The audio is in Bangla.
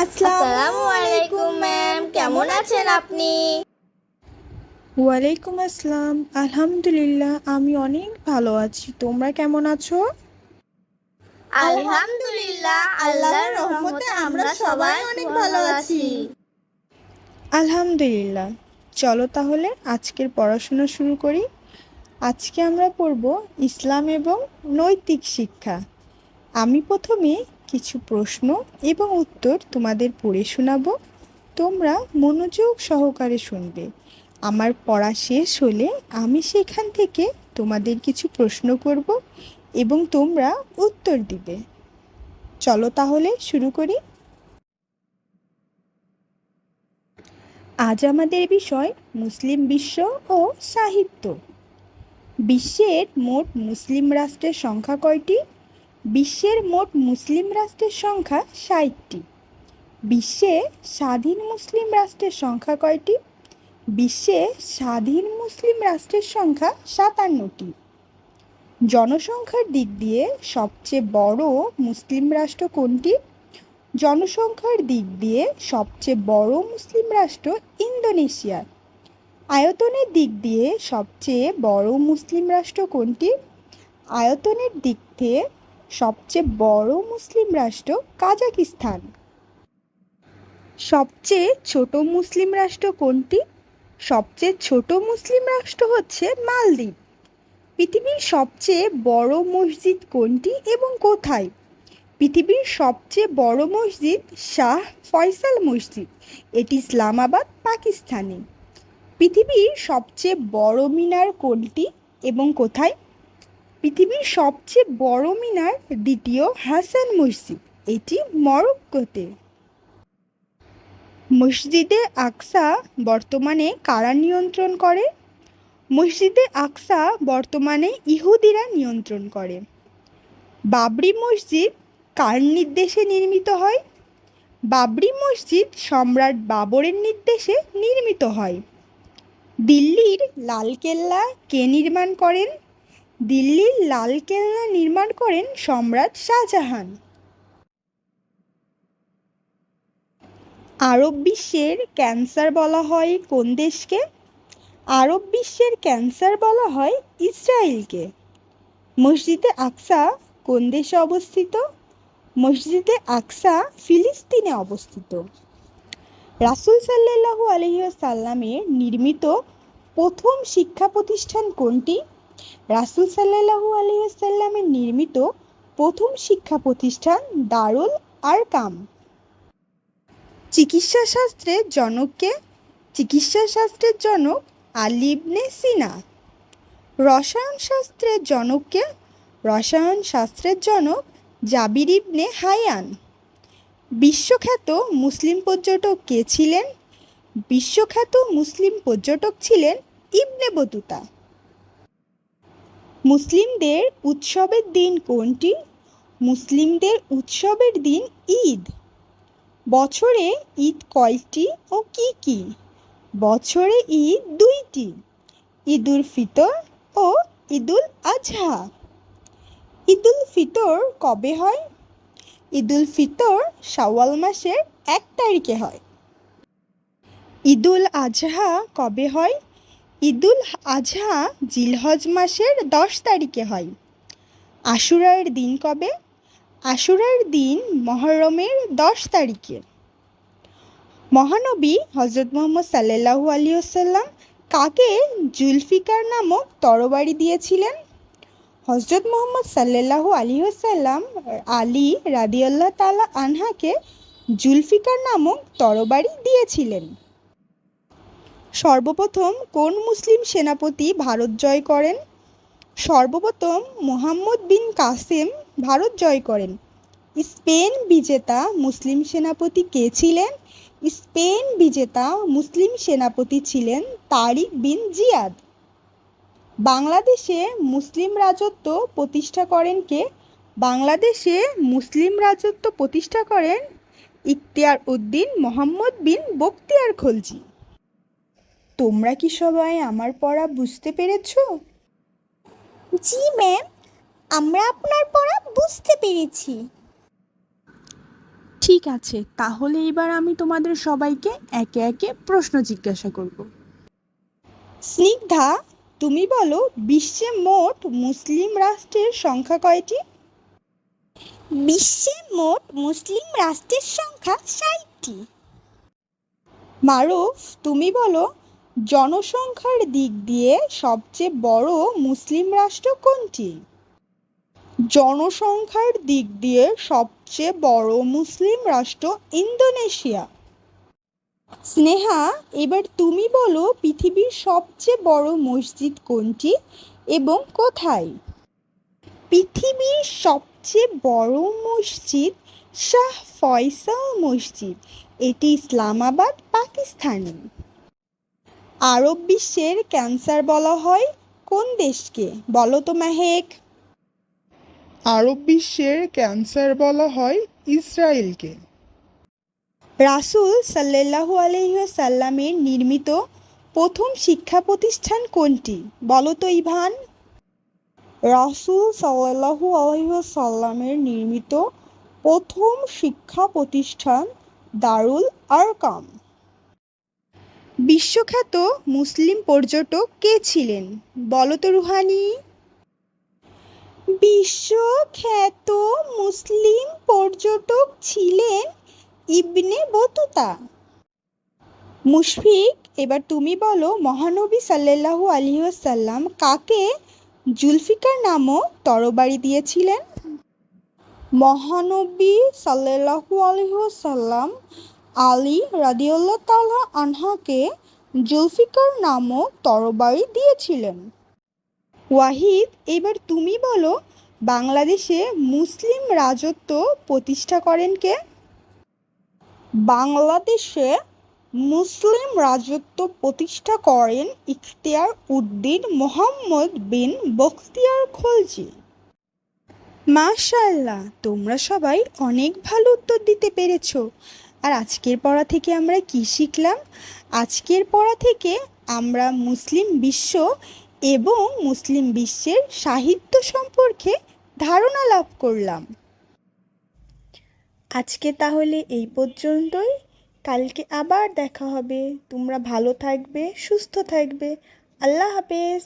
আসসালামু আলাইকুম ম্যাম, কেমন আছেন আপনি? ওয়ালাইকুম আসসালাম। আলহামদুলিল্লাহ, আমি অনেক ভালো আছি। তোমরা কেমন আছো? আলহামদুলিল্লাহ, আল্লাহর রহমতে আমরা সবাই অনেক ভালো আছি। আলহামদুলিল্লাহ। চলো তাহলে আজকের পড়াশোনা শুরু করি। আজকে আমরা পড়ব ইসলাম এবং নৈতিক শিক্ষা। আমি প্রথমে কিছু প্রশ্ন এবং উত্তর তোমাদের পড়ে শোনাবো। তোমরা মনোযোগ সহকারে শুনবে। আমার পড়া শেষ হলে আমি সেখান থেকে তোমাদের কিছু প্রশ্ন করব এবং তোমরা উত্তর দিবে। চলো তাহলে শুরু করি। আজ আমাদের বিষয় মুসলিম বিশ্ব ও সাহিত্য। বিশ্বের মোট মুসলিম রাষ্ট্রের সংখ্যা কয়টি? বিশ্বের মোট মুসলিম রাষ্ট্রের সংখ্যা ৬০টি। বিশ্বে স্বাধীন মুসলিম রাষ্ট্রের সংখ্যা কয়টি? বিশ্বে স্বাধীন মুসলিম রাষ্ট্রের সংখ্যা ৫৭টি। জনসংখ্যার দিক দিয়ে সবচেয়ে বড় মুসলিম রাষ্ট্র কোনটি? জনসংখ্যার দিক দিয়ে সবচেয়ে বড় মুসলিম রাষ্ট্র ইন্দোনেশিয়া। আয়তনের দিক দিয়ে সবচেয়ে বড় মুসলিম রাষ্ট্র কোনটি? আয়তনের দিক দিয়ে সবচেয়ে বড় মুসলিম রাষ্ট্র কাজাকিস্তান। সবচেয়ে ছোট মুসলিম রাষ্ট্র কোনটি? সবচেয়ে ছোট মুসলিম রাষ্ট্র হচ্ছে মালদ্বীপ। পৃথিবীর সবচেয়ে বড় মসজিদ কোনটি এবং কোথায়? পৃথিবীর সবচেয়ে বড় মসজিদ শাহ ফয়সাল মসজিদ, এটি ইসলামাবাদ, পাকিস্তানে। পৃথিবীর সবচেয়ে বড় মিনার কোনটি এবং কোথায়? পৃথিবীর সবচেয়ে বড় মিনার দ্বিতীয় হাসান মসজিদ, এটি মরক্কোতে। মসজিদে আকসা বর্তমানে কারা নিয়ন্ত্রণ করে? মসজিদে আকসা বর্তমানে ইহুদিরা নিয়ন্ত্রণ করে। বাবরি মসজিদ কার নির্দেশে নির্মিত হয়? বাবরি মসজিদ সম্রাট বাবরের নির্দেশে নির্মিত হয়। দিল্লির লালকেল্লা কে নির্মাণ করেন? দিল্লির লালকেল্লা নির্মাণ করেন সম্রাট শাহজাহান। আরব বিশ্বের ক্যান্সার বলা হয় কোন দেশকে? আরব বিশ্বের ক্যান্সার বলা হয় ইসরায়েলকে। মসজিদে আকসা কোন দেশে অবস্থিত? মসজিদে আকসা ফিলিস্তিনে অবস্থিত। রাসূল সাল্লাল্লাহু আলাইহি ওয়াসাল্লামের নির্মিত প্রথম শিক্ষা প্রতিষ্ঠান কোনটি? রাসূল সাল্লাল্লাহু আলাইহি ওয়াসাল্লামের নির্মিত প্রথম শিক্ষা প্রতিষ্ঠান দারুল আরকাম। চিকিৎসা শাস্ত্রের জনক কে? চিকিৎসা শাস্ত্রের জনক আলী ইবনে সিনা। রসায়ন শাস্ত্রের জনক কে? রসায়ন শাস্ত্রের জনক জাবির ইবনে হায়ান। বিশ্বখ্যাত মুসলিম পর্যটক কে ছিলেন? বিশ্বখ্যাত মুসলিম পর্যটক ছিলেন ইবনে বতুতা। মুসলিমদের উৎসবের দিন কোনটি? মুসলিমদের উৎসবের দিন ঈদ। বছরে ঈদ কয়টি ও কি কি? বছরে ঈদ দুইটি, ঈদুল ফিতর ও ঈদুল আজহা। ঈদুল ফিতর কবে হয়? ঈদুল ফিতর শাওয়াল মাসের ১ তারিখে হয়। ঈদুল আজহা কবে হয়? ঈদুল আজহা জিলহজ মাসের ১০ তারিখে হয়। আশুরার দিন কবে? আশুরার দিন মুহররমের ১০ তারিখে। মহানবী হজরত মুহাম্মদ সাল্লাল্লাহু আলাইহি ওয়াসাল্লাম কাকে জুলফিকার নামক তরবারি দিয়েছিলেন? হজরত মুহাম্মদ সাল্লাল্লাহু আলাইহি ওয়াসাল্লাম আলী রাদিয়াল্লাহু তাআলা আনহাকে জুলফিকার নামক তরবারি দিয়েছিলেন। সর্বপ্রথম কোন মুসলিম সেনাপতি ভারত জয় করেন? সর্বপ্রথম মুহাম্মদ বিন কাসেম ভারত জয় করেন। স্পেন বিজেতা মুসলিম সেনাপতি কে ছিলেন? স্পেন বিজেতা মুসলিম সেনাপতি ছিলেন তারিক বিন জিয়াদ। বাংলাদেশে মুসলিম রাজত্ব প্রতিষ্ঠা করেন কে? বাংলাদেশে মুসলিম রাজত্ব প্রতিষ্ঠা করেন ইখতিয়ার উদ্দিন মোহাম্মদ বিন বখতিয়ার খলজি। তোমরা কি সবাই আমার পড়া বুঝতে পেরেছো? জি ম্যাম, আমরা আপনার পড়া বুঝতে পেরেছি। ঠিক আছে, তাহলে এবার আমি তোমাদের সবাইকে একে একে প্রশ্ন জিজ্ঞাসা করব। স্নিগ্ধা, তুমি বলো বিশ্বে মোট মুসলিম রাষ্ট্রের সংখ্যা কয়টি? বিশ্বে মোট মুসলিম রাষ্ট্রের সংখ্যা ৬০টি। মারুফ, তুমি বলো জনসংখ্যার দিক দিয়ে সবচেয়ে বড় মুসলিম রাষ্ট্র কোনটি? জনসংখ্যার দিক দিয়ে সবচেয়ে বড় মুসলিম রাষ্ট্র ইন্দোনেশিয়া। স্নেহা, এবার তুমি বলো পৃথিবীর সবচেয়ে বড় মসজিদ কোনটি এবং কোথায়? পৃথিবীর সবচেয়ে বড় মসজিদ শাহ ফয়সাল মসজিদ, এটি ইসলামাবাদ, পাকিস্তানে। আরব বিশ্বের ক্যান্সার বলা হয় কোন দেশকে? বলো তো মেহেক। আরব বিশ্বের ক্যান্সার বলা হয় ইসরায়েলকে। রাসূল সাল্লাল্লাহু আলাইহি ওয়াসাল্লামের নির্মিত প্রথম শিক্ষা প্রতিষ্ঠান কোনটি? বলো তো ইভান। রাসূল সাল্লাল্লাহু আলাইহি ওয়াসাল্লামের নির্মিত প্রথম শিক্ষা প্রতিষ্ঠান দারুল আরকাম। বিশ্বখ্যাত মুসলিম পর্যটক কে ছিলেন? বলো তো রুহানি। বিশ্বখ্যাত মুসলিম পর্যটক ছিলেন ইবনে বতুতা। মুশফিক, এবার তুমি বলো মহানবী সাল্লাল্লাহু আলাইহি ওয়াসাল্লাম কাকে জুলফিকার নামক তরবারি দিয়েছিলেন? মহানবী সাল্লাল্লাহু আলাইহি ওয়াসাল্লাম আলী রাদিয়াল্লাহু তাআলা আনহাকে জুলফিকার নামক তরবারি দিয়েছিলেন। ওয়াহিদ, এবার তুমি বলো বাংলাদেশে মুসলিম রাজত্ব প্রতিষ্ঠা করেন কে? বাংলাদেশে মুসলিম রাজত্ব প্রতিষ্ঠা করেন ইখতিয়ার উদ্দিন মোহাম্মদ বিন বখতিয়ার খলজি। মাশাআল্লাহ, তোমরা সবাই অনেক ভালো উত্তর দিতে পেরেছো। আর আজকের পড়া থেকে আমরা কি শিখলাম? আজকের পড়া থেকে আমরা মুসলিম বিশ্ব এবং মুসলিম বিশ্বের সাহিত্য সম্পর্কে ধারণা লাভ করলাম। আজকে তাহলে এই পর্যন্তই। কালকে আবার দেখা হবে। তোমরা ভালো থাকবে, সুস্থ থাকবে। আল্লাহ হাফেজ।